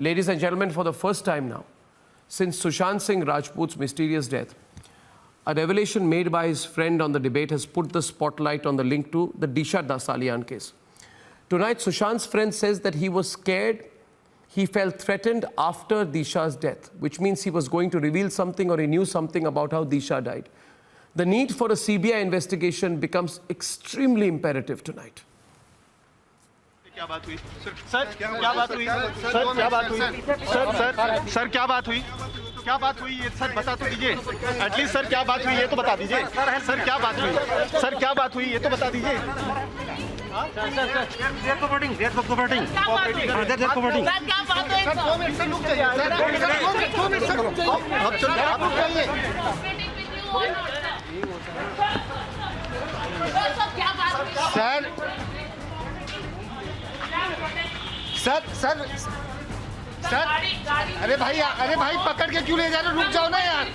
Ladies and gentlemen, for the first time now, since Sushant Singh Rajput's mysterious death, a revelation made by his friend on the debate has put the spotlight on the link to the Disha Salian case. Tonight, Sushant's friend says that he was scared, he felt threatened after Disha's death, which means he was going to reveal something or he knew something about how Disha died. The need for a CBI investigation becomes extremely imperative tonight. क्या बात हुई sir क्या बात हुई sir क्या बात हुई sir क्या बात हुई क्या बात हुई ये सर बता तो दीजिए एटलीस्ट सर क्या बात हुई ये तो बता दीजिए सर क्या बात हुई सर क्या बात हुई ये तो बता दीजिए सर सर सर अरे भाई पकड़ के क्यों ले जा रहे, रुक जाओ ना यार.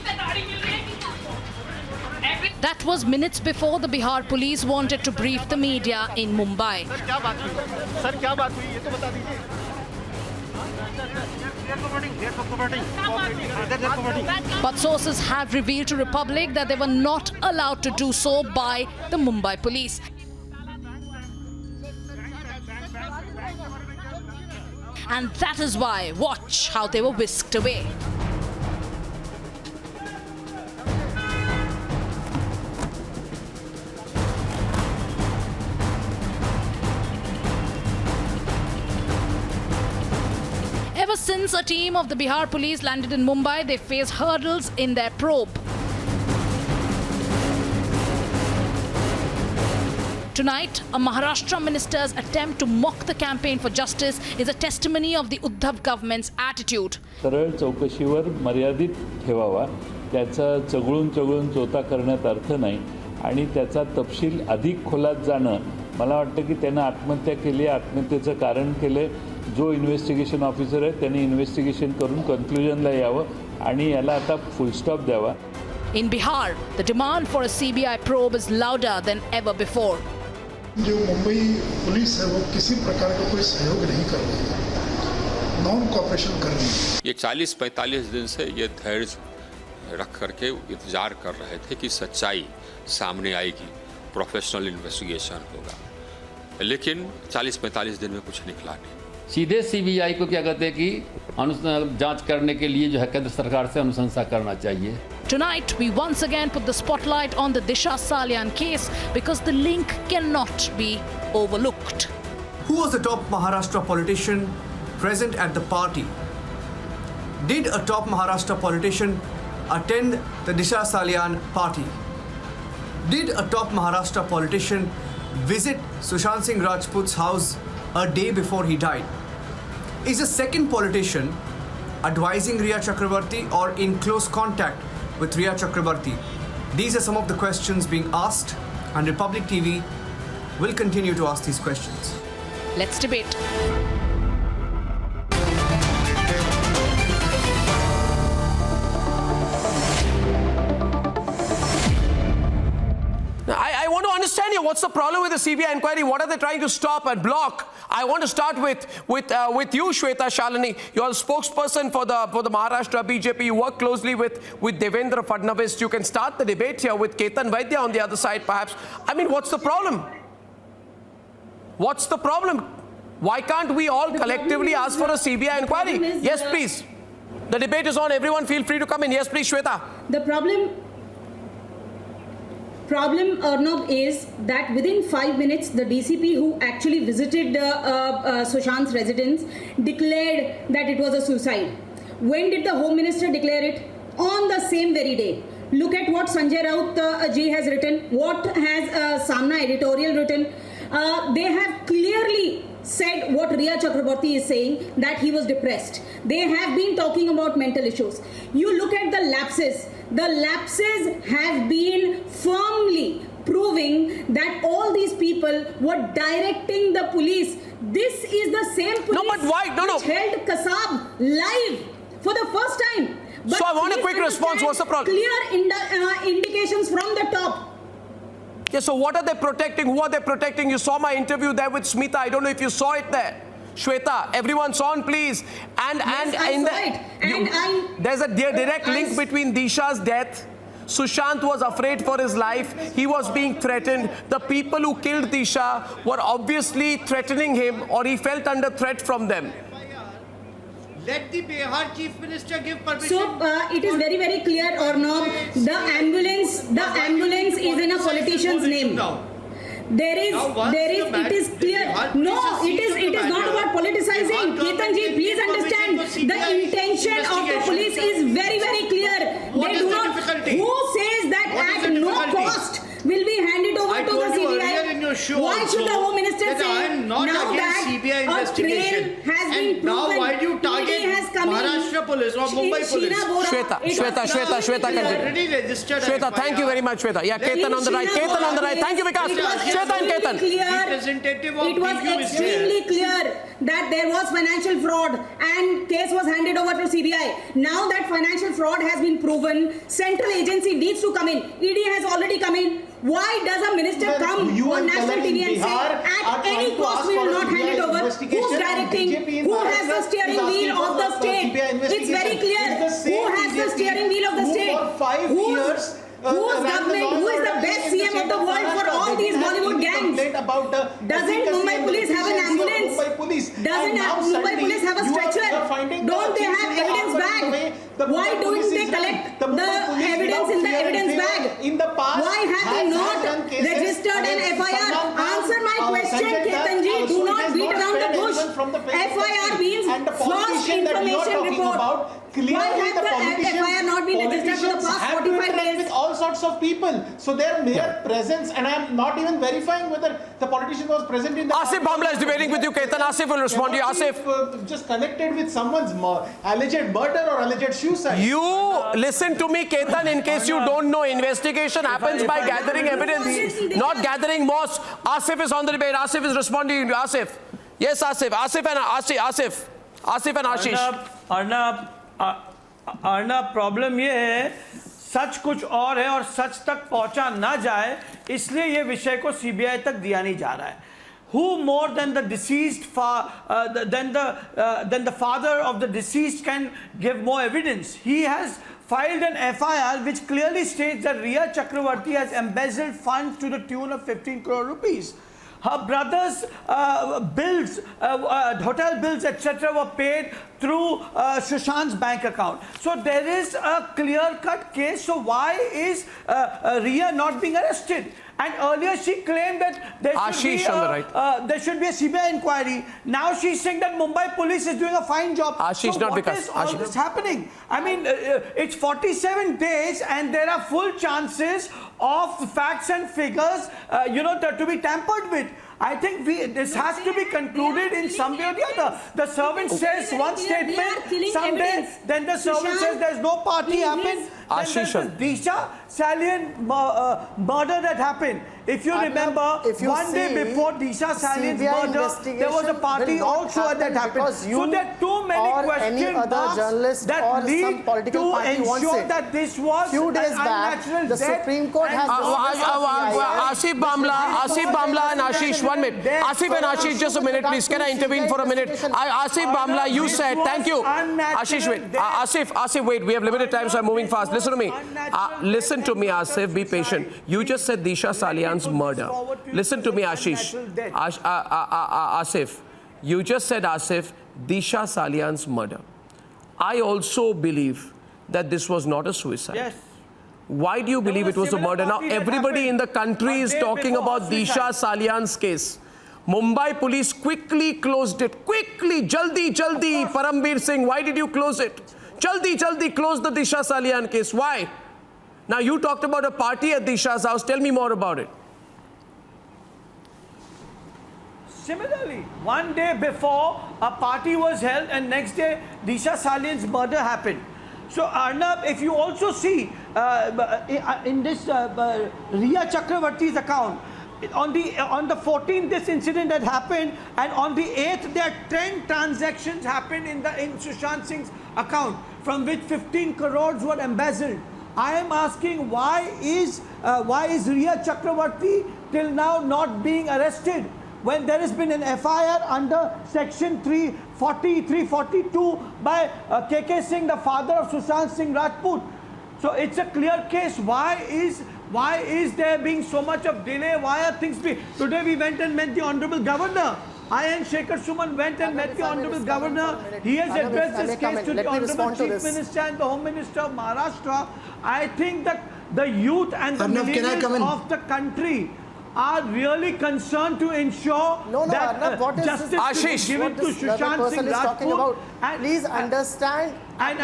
That was minutes before the Bihar police wanted to brief the media in Mumbai. Sir क्या बात हुई सर क्या बात हुई ये तो बता दीजिए. But sources have revealed to Republic that they were not allowed to do so by the Mumbai police. And that is why, watch how they were whisked away. Ever since a team of the Bihar police landed in Mumbai, they face hurdles in their probe. Tonight, a Maharashtra minister's attempt to mock the campaign for justice is a testimony of the Uddhav government's attitude. सरळ चौकशीवर मर्यादित ठेवावा, त्याचा चघळून चोता करण्यात अर्थ नाही आणि त्याचा तपशील अधिक खोलात जाणं, मला वाटतं की त्यांना आत्महत्या केली, आत्महत्येचं कारण केले. जो इन्व्हेस्टिगेशन ऑफिसर आहे त्यांनी इन्व्हेस्टिगेशन करून कन्क्लुजनला यावं आणि याला आता फुल स्टॉप द्यावा. In Bihar, the demand for a CBI probe is louder than ever before. जो मुंबई पुलिस है वो किसी प्रकार का कोई सहयोग नहीं कर रही है, नॉन कॉपरेशन कर रही है. ये 40-45 दिन से ये धैर्य रख करके इंतजार कर रहे थे कि सच्चाई सामने आएगी, प्रोफेशनल इन्वेस्टिगेशन होगा, लेकिन 40-45 दिन में कुछ निकला नहीं. सीधे सीबीआई को क्या कहते हैं कि जांच करने के लिए जो है केंद्र सरकार से अनुशंसा करना चाहिए. Tonight, we once again put the spotlight on the Disha Salian case because the link cannot be overlooked. Who was the top Maharashtra politician present at the party? Did a top Maharashtra politician attend the Disha Salian party? Did a top Maharashtra politician visit Sushant Singh Rajput's house a day before he died? Is a second politician advising Riya Chakrabarti or in close contact with Riya Chakrabarti? These are some of the questions being asked, and Republic TV will continue to ask these questions. Let's debate. I want to understand here, what's the problem with the CBI inquiry? What are they trying to stop and block? I want to start with you, Shweta Shalini. You're the spokesperson for the Maharashtra BJP. You work closely with Devendra Fadnavis. You can start the debate here with Ketan Vaidya on the other side, perhaps. I mean, what's the problem? What's the problem? Why can't we all collectively ask for a CBI inquiry? Yes, please. The debate is on. Everyone feel free to come in. Yes, please, Shweta. The problem, Arnab, is that within 5 minutes, the DCP who actually visited Sushant's residence declared that it was a suicide. When did the Home Minister declare it? On the same very day. Look at what Sanjay Raut ji has written, what has Samna editorial written. They have clearly said what Riya Chakrabarti is saying, that he was depressed. They have been talking about mental issues. You look at the lapses. The lapses have been firmly proving that all these people were directing the police. This is the same police which held Kasab live for the first time. But so I want a quick response. What's the problem? Clear indications from the top. Yeah, so what are they protecting? Who are they protecting? You saw my interview there with Smita. I don't know if you saw it there. Shweta, everyone's on, please. And I in saw the it. And there's a direct link between Disha's death. Sushant was afraid for his life. He was being threatened. The people who killed Disha were obviously threatening him, or he felt under threat from them. Let the Bihar Chief Minister give permission. So it is very, very clear, Arnab. The ambulance is in a politician's name. It is clear. No, it is not about politicizing. Ketanji, please understand. The intention of the police is very, very clear. They do not. Who says that at no cost will be handed over to the CBI? Why should the Home Minister say now that a trail has been proven? Now why do you target Maharashtra police or Mumbai police? Shweta, continue. Shweta, thank you very much, Shweta. Yeah, Ketan on the right. Thank you, Vikas. Shweta and Ketan. It was extremely clear that there was financial fraud and case was handed over to CBI. Now that financial fraud has been proven, central agency needs to come in. ED has already come in. Why does a minister come on national TV and say at any cost we will not hand it over? Who's directing? Who has the steering wheel of the state? It's very clear. Who has the steering wheel of the state? Whose government? Who is the best CM of the world for all these Bollywood gangs? Doesn't Mumbai police have an ambulance? Doesn't Mumbai police have a stretcher? Don't they have evidence bag? Why don't they collect the evidence in the evidence bag? Why have they not registered an FIR? Answer my question, Ketanji. Do not beat around the bush. FIR means false information report. Why have the FIR not been registered for the past 45 days? With all sorts of people. So their mere presence, and I am not even verifying whether the politician was present in the... Asif Bhamla is debating with you, Ketan. Asif will respond to you. Asif. Just connected with someone's alleged murder or alleged suicide. You listen to me, Ketan, in case you don't know. Investigation happens by gathering evidence, not gathering moss. Asif is on the debate. Asif is responding to you. Asif. Yes, Asif. Asif and Ashish. Arnab problem ये है सच कुछ और है और सच तक पहुंचा ना जाए इसलिए ये विषय को सीबीआई तक दिया नहीं जा रहा है Who more than the deceased than the father of the deceased can give more evidence? He has filed an FIR which clearly states that Riya Chakravarti has embezzled funds to the tune of 15 crore rupees. Her brother's bills, hotel bills, etc. were paid through Sushant's bank account. So there is a clear-cut case. So why is Riya not being arrested? And earlier she claimed that there should be a CBI inquiry. Now she's saying that Mumbai police is doing a fine job. Ashish, so not what because is all this happening? I mean, it's 47 days and there are full chances of facts and figures, to be tampered with. I think this has to be concluded in some way or the other. The servant says one statement, someday, then the servant says there's no party happened. Then there's the Disha Salian murder that happened. If you remember, one day before Disha Salian's murder, there was a party also that happened. So there are too many question marks that lead to ensure that this was an unnatural death. The Supreme Court has Asif Bhamla and Ashish, 1 minute. Asif and Ashish, just a minute, please. Can I intervene for a minute? Asif Bhamla, you said, thank you. Ashish, wait. Asif, wait. We have limited time, so I'm moving fast. Listen to me. Listen to me, Asif. Be patient. You just said Disha Salian's murder. Listen to me, Ashish. Asif. You just said, Asif, Disha Salian's murder. I also believe that this was not a suicide. Yes. Why do you believe it was a murder? Now, everybody in the country is talking about Disha Salian's case. Mumbai police quickly closed it. Quickly, jaldi, Parambir Singh, why did you close it? Jaldi, close the Disha Salian case. Why? Now, you talked about a party at Disha's house. Tell me more about it. Similarly, one day before, a party was held and next day, Disha Salian's murder happened. So, Arnab, if you also see in this Riya Chakravarti's account, on the 14th, this incident had happened, and on the 8th, there are 10 transactions happened in Sushant Singh's account, from which 15 crores were embezzled. I am asking, why is Riya Chakravarti till now not being arrested? when there has been an FIR under section 340, 342 by KK Singh, the father of Sushant Singh Rajput. So it's a clear case. Why is there being so much of delay? Why are things being... Today we went and met the Honorable Governor. I and Shekhar Suman went and met the Honorable Governor. He has addressed this case to the Honorable Chief Minister and the Home Minister of Maharashtra. I think that the youth and the millennials of the country are really concerned to ensure that justice is given to Sushant Singh Rajput. Please understand. The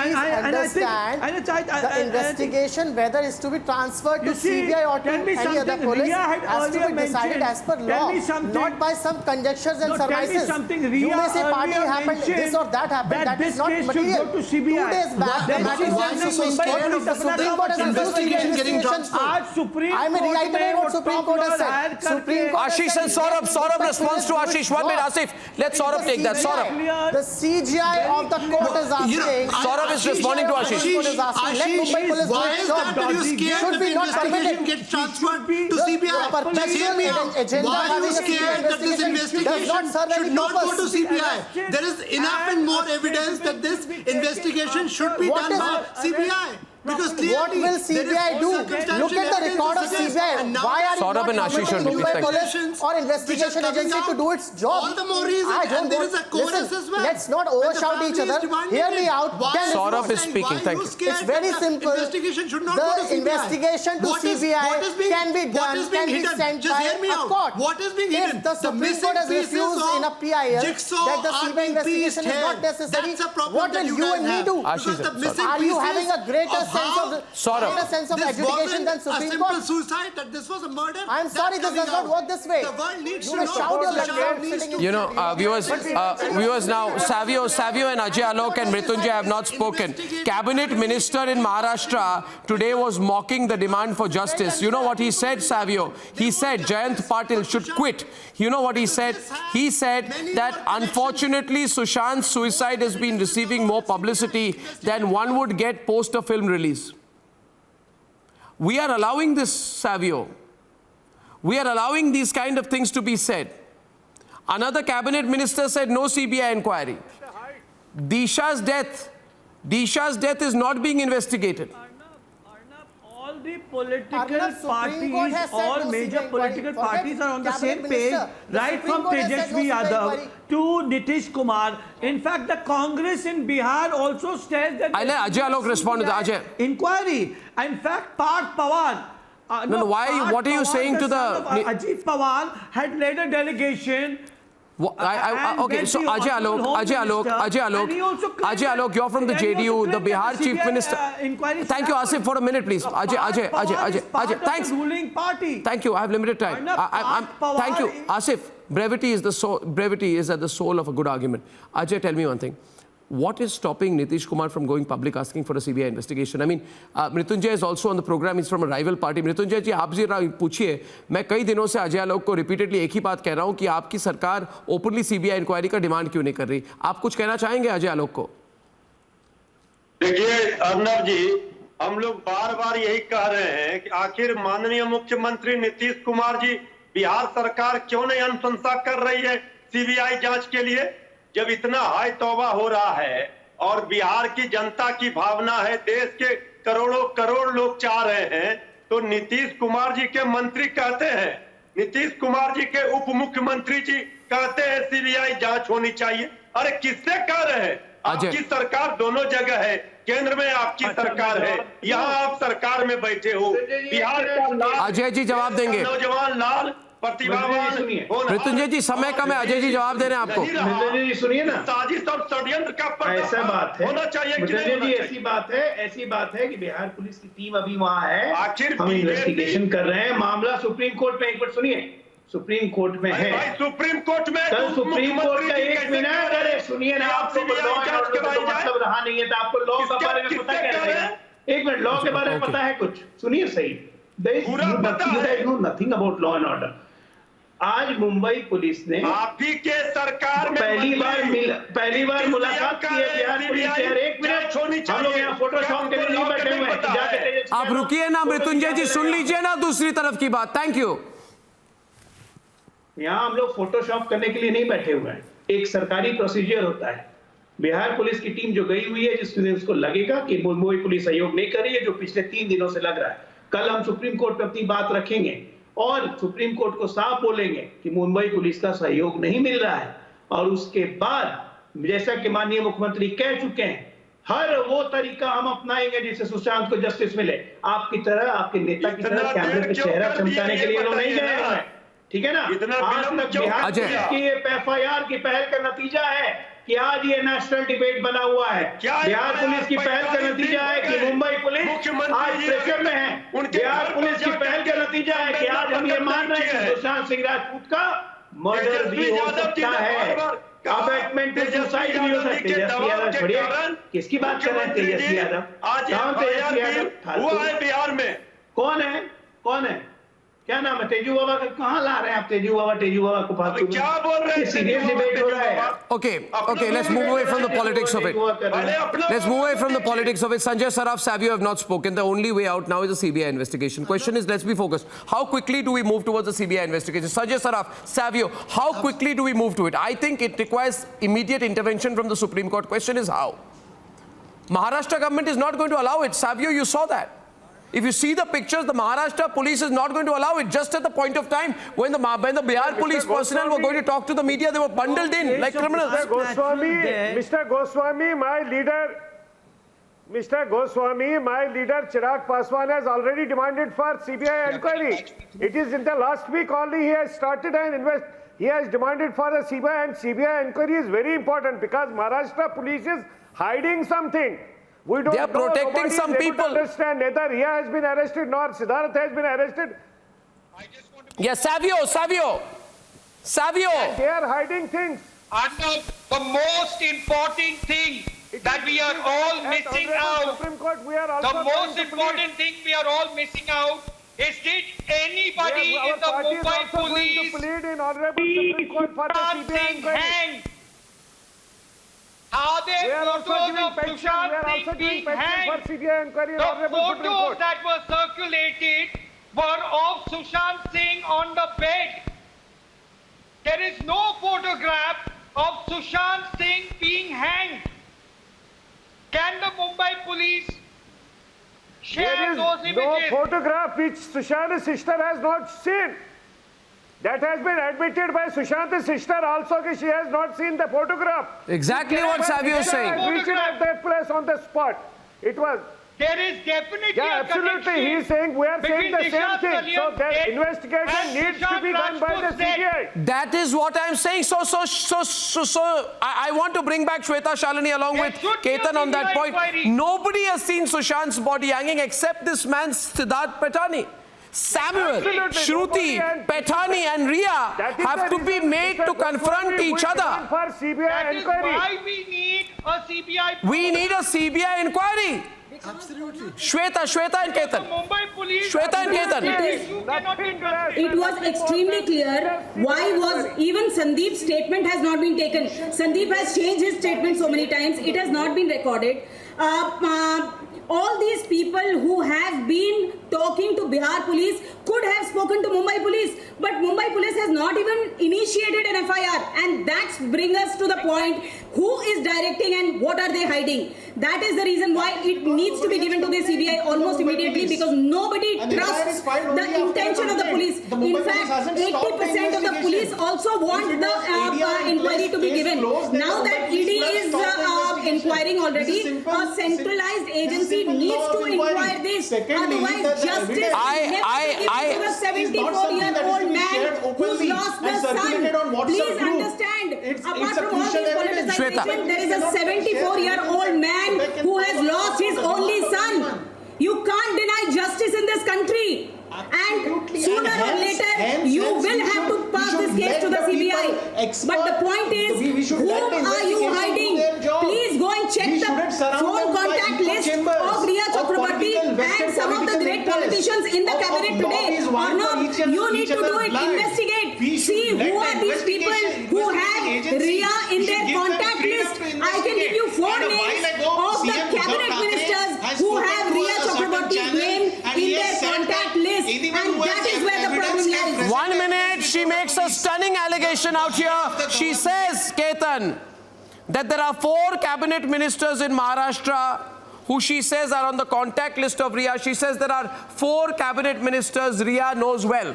investigation, whether it's to be transferred to CBI or to any other police, has to be decided as per law, not by some conjectures and surmises. You may say party happened, this or that happened, that is not material. 2 days back, the Supreme Court has refused investigation. I may reiterate what Supreme Court has said. Supreme Court Ashish and Saurabh responds to Ashish. 1 minute, Asif. Let Saurabh take that. Saurabh. The CGI of the court is asking. Saurabh is responding to Ashish. Ashish, why is that you scared that investigation gets transferred to CBI? Just hear me out. Why are you scared that this investigation should not go to CBI? There is enough and more evidence that this investigation should be done by CBI. Because what will CBI do? Look at the record of CBI. Why are Saurabh and Ashish you not Mumbai Police or investigation agency to do its job? All the more reason. And there is a chorus as well. Let's not overshout each other. Hear me out. Saurabh is speaking. Thank you. It's very simple. The investigation to CBI can be done, can be sent by a court. What is being hidden? If the Supreme Court has refused in a PIL that the CBI investigation is not necessary, what will you and me do? Are you having a greater sense of education than Supreme Court? A simple suicide, that this was a murder. I'm sorry, this does not work this way. The world needs to know. Shout your you know, viewers now, Savio and Ajay Alok and Mrityunjay have not spoken. Cabinet Minister in Maharashtra today was mocking the demand for justice. You know what he said, Savio? He said Jayant Patil should quit. You know what he said? He said that unfortunately Sushant's suicide has been receiving more publicity than one would get post a film release. We are allowing this, Savio. We are allowing these kind of things to be said. Another cabinet minister said no CBI inquiry. Disha's death is not being investigated. All the political parties, all major political parties are on the same page, right from Tejasvi Yadav to Nitish Kumar. In fact, the Congress in Bihar also says that... I let Ajay Alok respond to the Ajay. Inquiry. In fact, Parth Pawar... what are you saying to the... Ajit Pawar had led a delegation... Okay, so Ajay Alok, you're from the JDU, the Bihar Chief Minister. Thank you, Asif, for a minute, please. Ajay, thanks. Ruling party. Thank you. I have limited time. Thank you, Asif. Brevity is at the soul of a good argument. Ajay, tell me one thing. What is stopping Nitish Kumar from going public asking for a CBI investigation? I mean, Mrityunjay is also on the program. He's from a rival party. Mrityunjay जी, आप जरा पूछिए. मैं कई दिनों से अजय आलोक को repeatedly एक ही बात कह रहा हूं कि आपकी सरकार ओपनली सीबीआई इंक्वायरी का डिमांड क्यों नहीं कर रही? आप कुछ कहना चाहेंगे अजय आलोक को? देखिए अर्नब जी, हम लोग बार-बार यही कह रहे हैं कि आखिर माननीय मुख्यमंत्री नीतीश कुमार जी बिहार सरकार क्यों नहीं अनुशंसा कर रही है सीबीआई जांच के लिए? जब इतना हाय तौबा हो रहा है और बिहार की जनता की भावना है, देश के करोड़ों करोड़ लोग चाह रहे हैं, तो नीतीश कुमार जी के मंत्री कहते हैं, नीतीश कुमार जी के उप मुख्यमंत्री जी कहते हैं सीबीआई जांच होनी चाहिए। अरे किससे कह रहे हैं? आपकी सरकार दोनों जगह है, केंद्र में आपकी सरकार है, यहाँ आप सरकार में बैठे हो। बिहार का अजय जी जवाब देंगे। नौजवान लाल प्रतिभावान मृत्युंजय जी समय कम है, अजय जी जवाब दे रहे हैं आपको। मृत्युंजय जी सुनिए ना, साजिश और षड्यंत्र का ऐसा बात है होना चाहिए कि मृत्युंजय जी, ऐसी बात है कि बिहार पुलिस की टीम अभी वहाँ है, आखिर हम इन्वेस्टिगेशन कर रहे हैं। मामला सुप्रीम कोर्ट में, एक बार सुनिए, सुप्रीम कोर्ट में है। सुप्रीम कोर्ट में कल सुप्रीम कोर्ट का एक मिनट, अरे सुनिए ना, आपको लॉ एंड ऑर्डर का मतलब रहा नहीं है, तो आपको लॉ के बारे में पता कैसे है? एक मिनट, लॉ के बारे में पता है कुछ? सुनिए सही, nothing about law and order. आज मुंबई पुलिस ने आपकी के सरकार में पहली बार मुलाकात की है बिहार पुलिस से। एक मिनट, हम लोग यहाँ फोटोशॉप के लिए नहीं बैठे हुए हैं। आप रुकिए ना मृत्युंजय जी, सुन लीजिए ना दूसरी तरफ की बात। Thank you. यहाँ हम लोग फोटोशॉप करने के लिए नहीं बैठे हुए हैं, एक सरकारी प्रोसीजर होता है। बिहार पुलिस की टीम जो गई हुई है, जिसमें उसको लगेगा कि मुंबई पुलिस सहयोग नहीं कर रही है, जो पिछले 3 दिनों से लग रहा है, कल हम सुप्रीम कोर्ट पे अपनी बात रखेंगे और सुप्रीम कोर्ट को साफ बोलेंगे कि मुंबई पुलिस का सहयोग नहीं मिल रहा है। और उसके बाद जैसा कि माननीय मुख्यमंत्री कह चुके हैं, हर वो तरीका हम अपनाएंगे जिससे सुशांत को जस्टिस मिले। आपकी तरह, आपके नेता की तरह कैमरे पे चेहरा चमकाने के लिए लोग नहीं गए हैं, ठीक है ना। आज तक बिहार पुलिस की FIR की पहल का नतीजा है कि आज ये नेशनल डिबेट बना हुआ है। बिहार पुलिस की पहल का नतीजा है कि मुंबई पुलिस आज प्रेशर में है। बिहार पुलिस की पहल का नतीजा है कि आज हम ये मान रहे हैं कि सुशांत सिंह राजपूत का मर्डर भी हो सकता है, अबैटमेंट सुसाइड भी हो सकती है। तेजस्वी यादव छोड़िए, किसकी बात कर रहे हैं? तेजस्वी यादव कौन? तेजस्वी यादव हुआ है बिहार में, कौन है? कौन है? क्या नाम है? तेजू बाबा का कहाँ ला रहे हैं आप? तेजू बाबा को फालतू क्या बोल रहे हैं? सीरियस डिबेट हो रहा है। Okay, let's move away from the politics of it. Let's move away from the politics of it. Sanjay Saraf, Savio have not spoken. The only way out now is a CBI investigation. Question is, let's be focused. How quickly do we move towards the CBI investigation? Sanjay Saraf, Savio, how quickly do we move to it? I think it requires immediate intervention from the Supreme Court. Question is how? Maharashtra government is not going to allow it. Savio, you saw that. If you see the pictures, the Maharashtra police is not going to allow it. Just at the point of time when the Bihar police personnel were going to talk to the media, they were bundled in like criminals. Mr. Goswami, my leader Chirag Paswan has already demanded for CBI inquiry. It is in the last week only he has started an investigation. He has demanded for a CBI, and CBI inquiry is very important because Maharashtra police is hiding something. We don't they are protecting some people. Understand neither Riya has been arrested nor Siddharth has been arrested. Yes, Savio. They are hiding things. And the most important thing that we are all missing out. The most important thing we are all missing out is did anybody in the Mumbai police hanged? Are there photos of Sushant Singh being hanged? The photos that were circulated were of Sushant Singh on the bed. There is no photograph of Sushant Singh being hanged. Can the Mumbai police share those images? There is no photograph which Sushant's sister has not seen. That has been admitted by Sushant's sister also that she has not seen the photograph. Exactly what Savio is saying. Reached at that place on the spot. It was. There is definitely a absolutely. He is saying we are saying the same thing. So that investigation needs to be done by the CBI. That is what I am saying. So I want to bring back Shweta Shalini along with Ketan on that point. Nobody has seen Sushant's body hanging except this man Siddharth Patani. Samuel, Shruti, Pathani and Riya have to be made to confront each other. That is why we need a CBI. We need a CBI inquiry. Absolutely. Shweta and Ketan. Shweta and Ketan. It was extremely clear why was even Sandeep's statement has not been taken. Sandeep has changed his statement so many times. It has not been recorded. All these people who have been talking to Bihar police could have spoken to Mumbai police, but Mumbai police has not even initiated an FIR, and that brings us to the point, who is directing and what are they hiding? That is the reason why it needs to be given to the CBI almost immediately, because nobody trusts the intention of the police. In fact, 80% of the police also want the inquiry to be given. Now that ED is inquiring already, a centralized agency needs to inquire this. Otherwise, justice a 74-year-old man who's lost the son. Please understand, apart from all this politicization, there is a 74-year-old man who has lost his only son. You can't deny justice in this country. And sooner or later, you will have to pass this case to the CBI. But the point is, whom are you hiding? Please go and check the phone contact list of Riya Chakrabarti and some of the great politicians in the cabinet today. Or not, you need to do it, investigate. See who are these people who have Riya in their contact list. I can give you 4 names of the cabinet ministers who have Riya Chakrabarti's name in their contact list. And that is where the problem lies. 1 minute, she makes a stunning information out here. She says, Ketan, that there are 4 cabinet ministers in Maharashtra who she says are on the contact list of Riya. She says there are 4 cabinet ministers Riya knows well.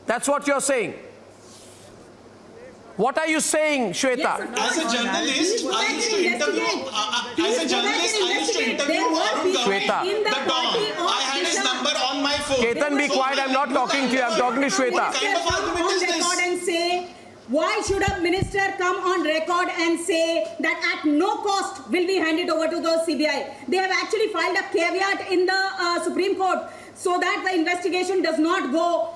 That's what you're saying. What are you saying, Shweta? As a journalist, I used to interview. Arun Shweta. Gawri, the Don. I had his number on my phone. Ketan, be quiet. I'm not talking to you. I'm talking to Shweta. What kind of argument is this? And say, why should a minister come on record and say that at no cost will we hand it over to the CBI? They have actually filed a caveat in the Supreme Court so that the investigation does not go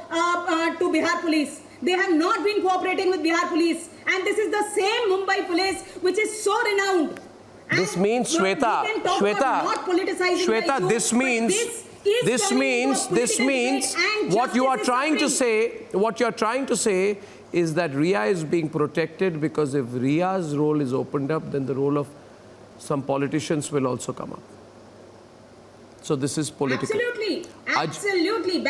to Bihar police. They have not been cooperating with Bihar police. And this is the same Mumbai police which is so renowned. This means, Shweta, this means what you are trying to say is that Riya is being protected because if Riya's role is opened up, then the role of some politicians will also come up. So this is political. Absolutely.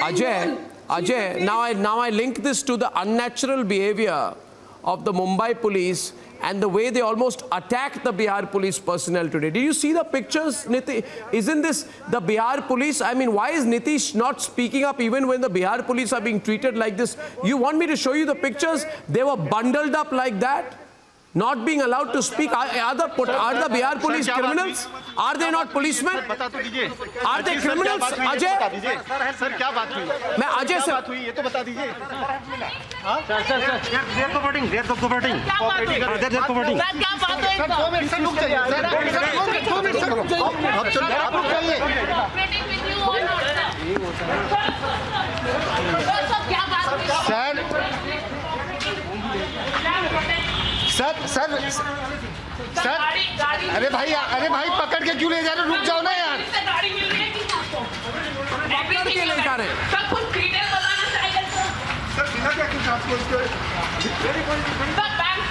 Ajay, now I link this to the unnatural behavior of the Mumbai police and the way they almost attacked the Bihar police personnel today. Did you see the pictures, Nitish? Isn't this the Bihar police? I mean, why is Nitish not speaking up even when the Bihar police are being treated like this? You want me to show you the pictures? They were bundled up like that, not being allowed to speak. Are the Bihar police criminals? Are they not policemen? Are they criminals? Ajay? Sir क्या बात हुई? मैं अजय से बात हुई ये तो बता दीजिए. They're cooperating. They're cooperating. They're cooperating. Sir क्या बात है? सर 2 मिनट रुक जाइए. सर 2 मिनट रुक जाइए. आप रुक जाइए. सर अरे भाई पकड़ के क्यों ले जा रहे हो? रुक जाओ ना यार. पकड़ के ले जा रहे हैं.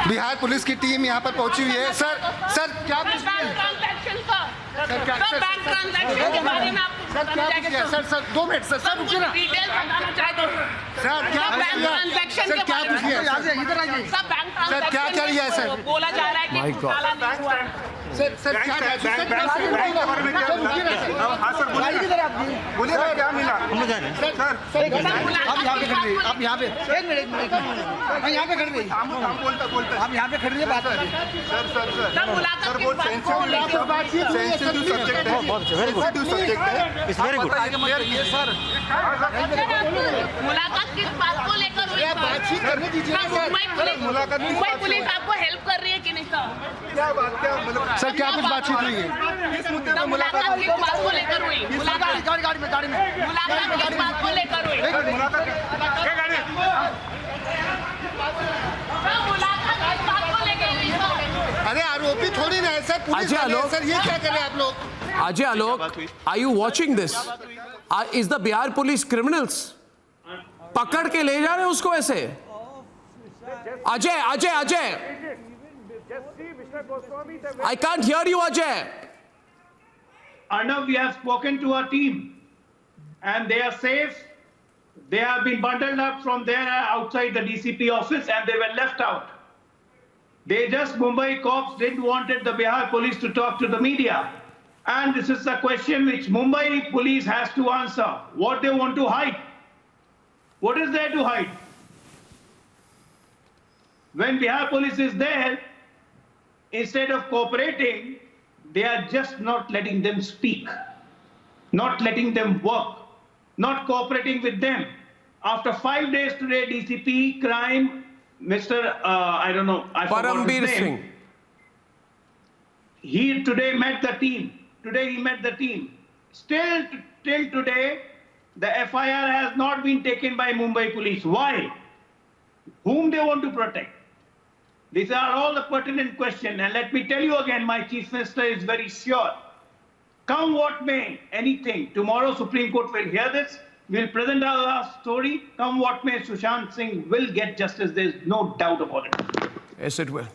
बिहार पुलिस की टीम यहाँ पर पहुंची हुई है. सर क्या बैंक ट्रांजैक्शन के बारे में आपको बताना चाहिए. सर 2 मिनट सर रुकिए ना. डिटेल बताना चाहते हैं. सर क्या बैंक ट्रांजैक्शन के बारे में इधर आइए. सब बैंक सर क्या लिया है सर? बोला जा रहा है कि घोटाला नहीं हुआ है. सर क्या बोलिए क्या मिला? आप यहाँ पे 1 मिनट मैं यहाँ पे खड़ गई. आप यहाँ पे खड़िए बात करिए. सर बहुत सेंसिटिव सब्जेक्ट है. ये सर मुलाकात किस बात को लेकर हुई? बातचीत करने दीजिए. मुंबई पुलिस आपको हेल्प कर रही है कि नहीं सर? क्या बात क्या मतलब सर क्या कुछ बातचीत हुई है? किस मुद्दे पर मुलाकात किस बात को लेकर हुई? गाड़ी में मुलाकात किस बात को लेकर हुई? मुलाकात किस बात को लेकर हुई सर? अरे आरोपी थोड़ी ना है सर. पुलिस वाले हैं सर. ये क्या कर रहे हैं आप लोग? Ajay Alok, are you watching this? Is the Bihar police criminals? पकड़ के ले जा रहे हैं उसको ऐसे. Ajay. I can't hear you, Ajay. Arnav, we have spoken to our team and they are safe. They have been bundled up from there outside the DCP office and they were left out. Mumbai cops didn't wanted the Bihar police to talk to the media. And this is a question which Mumbai police has to answer. What they want to hide? What is there to hide? When Bihar police is there, instead of cooperating, they are just not letting them speak, not letting them work, not cooperating with them. After 5 days today, DCP crime, Mr. I don't know, I forgot his name. He today met the team. Still till today, the FIR has not been taken by Mumbai police. Why? Whom they want to protect? These are all the pertinent questions. And let me tell you again, my Chief Minister is very sure. Come what may, anything. Tomorrow, Supreme Court will hear this. We'll present our story. Come what may, Sushant Singh will get justice. There's no doubt about it. Yes, it will.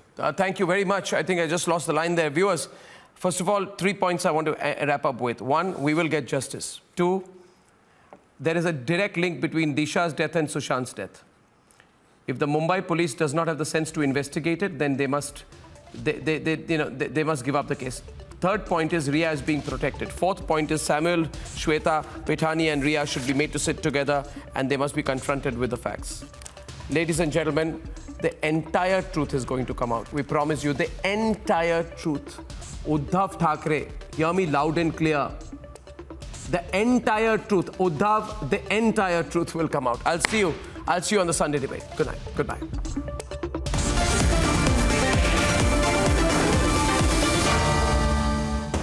Thank you very much. I think I just lost the line there. Viewers, first of all, 3 points I want to wrap up with. 1, we will get justice. 2, there is a direct link between Disha's death and Sushant's death. If the Mumbai police does not have the sense to investigate it, then they must give up the case. Third point is Riya is being protected. Fourth point is Samuel, Shweta, Pethani and Riya should be made to sit together and they must be confronted with the facts. Ladies and gentlemen, the entire truth is going to come out. We promise you the entire truth. Uddhav Thackeray, hear me loud and clear. The entire truth. Uddhav, the entire truth will come out. I'll see you on the Sunday debate. Good night. Goodbye.